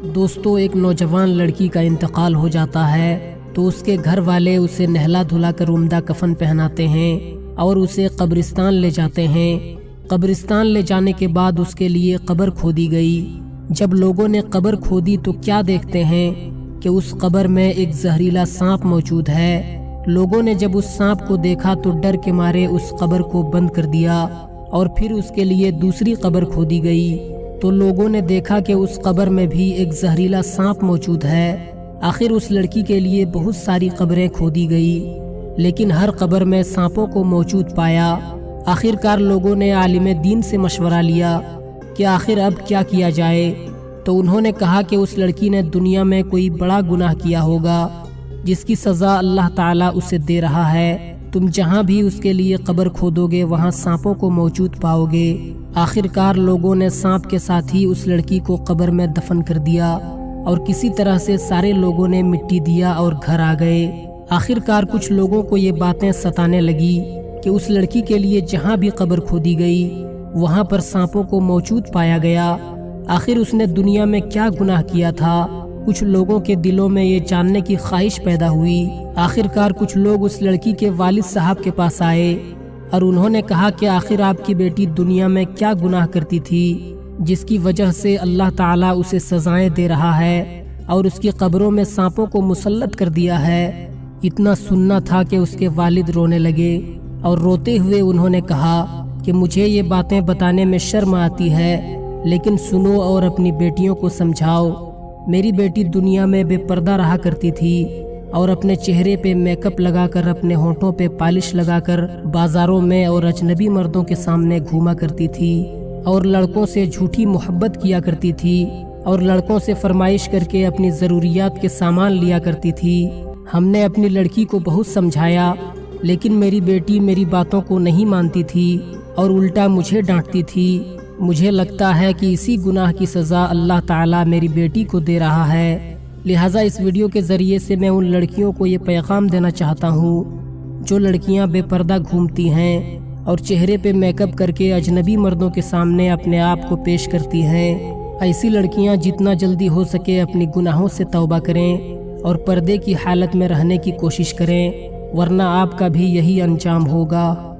دوستو، ایک نوجوان لڑکی کا انتقال ہو جاتا ہے تو اس کے گھر والے اسے نہلا دھلا کر عمدہ کفن پہناتے ہیں اور اسے قبرستان لے جاتے ہیں۔ قبرستان لے جانے کے بعد اس کے لیے قبر کھودی گئی۔ جب لوگوں نے قبر کھودی تو کیا دیکھتے ہیں کہ اس قبر میں ایک زہریلا سانپ موجود ہے۔ لوگوں نے جب اس سانپ کو دیکھا تو ڈر کے مارے اس قبر کو بند کر دیا اور پھر اس کے لیے دوسری قبر کھودی گئی تو لوگوں نے دیکھا کہ اس قبر میں بھی ایک زہریلا سانپ موجود ہے۔ آخر اس لڑکی کے لیے بہت ساری قبریں کھودی گئی لیکن ہر قبر میں سانپوں کو موجود پایا۔ آخرکار لوگوں نے عالم دین سے مشورہ لیا کہ آخر اب کیا کیا جائے، تو انہوں نے کہا کہ اس لڑکی نے دنیا میں کوئی بڑا گناہ کیا ہوگا جس کی سزا اللہ تعالیٰ اسے دے رہا ہے۔ تم جہاں بھی اس کے لیے قبر کھودو گے وہاں سانپوں کو موجود پاؤ گے۔ آخرکار لوگوں نے سانپ کے ساتھ ہی اس لڑکی کو قبر میں دفن کر دیا اور کسی طرح سے سارے لوگوں نے مٹی دیا اور گھر آ گئے۔ آخرکار کچھ لوگوں کو یہ باتیں ستانے لگی کہ اس لڑکی کے لیے جہاں بھی قبر کھودی گئی وہاں پر سانپوں کو موجود پایا گیا۔ آخر اس نے دنیا میں کیا گناہ کیا تھا؟ کچھ لوگوں کے دلوں میں یہ جاننے کی خواہش پیدا ہوئی۔ آخرکار کچھ لوگ اس لڑکی کے والد صاحب کے پاس آئے اور انہوں نے کہا کہ آخر آپ کی بیٹی دنیا میں کیا گناہ کرتی تھی جس کی وجہ سے اللہ تعالیٰ اسے سزائیں دے رہا ہے اور اس کی قبروں میں سانپوں کو مسلط کر دیا ہے۔ اتنا سننا تھا کہ اس کے والد رونے لگے اور روتے ہوئے انہوں نے کہا کہ مجھے یہ باتیں بتانے میں شرم آتی ہے لیکن سنو اور اپنی بیٹیوں کو سمجھاؤ۔ میری بیٹی دنیا میں بے پردہ رہا کرتی تھی اور اپنے چہرے پہ میک اپ لگا کر، اپنے ہونٹوں پہ پالش لگا کر بازاروں میں اور اجنبی مردوں کے سامنے گھوما کرتی تھی اور لڑکوں سے جھوٹی محبت کیا کرتی تھی اور لڑکوں سے فرمائش کر کے اپنی ضروریات کے سامان لیا کرتی تھی۔ ہم نے اپنی لڑکی کو بہت سمجھایا لیکن میری بیٹی میری باتوں کو نہیں مانتی تھی اور الٹا مجھے ڈانٹتی تھی۔ مجھے لگتا ہے کہ اسی گناہ کی سزا اللہ تعالیٰ میری بیٹی کو دے رہا ہے۔ لہٰذا اس ویڈیو کے ذریعے سے میں ان لڑکیوں کو یہ پیغام دینا چاہتا ہوں جو لڑکیاں بے پردہ گھومتی ہیں اور چہرے پہ میک اپ کر کے اجنبی مردوں کے سامنے اپنے آپ کو پیش کرتی ہیں۔ ایسی لڑکیاں جتنا جلدی ہو سکے اپنی گناہوں سے توبہ کریں اور پردے کی حالت میں رہنے کی کوشش کریں، ورنہ آپ کا بھی یہی انجام ہوگا۔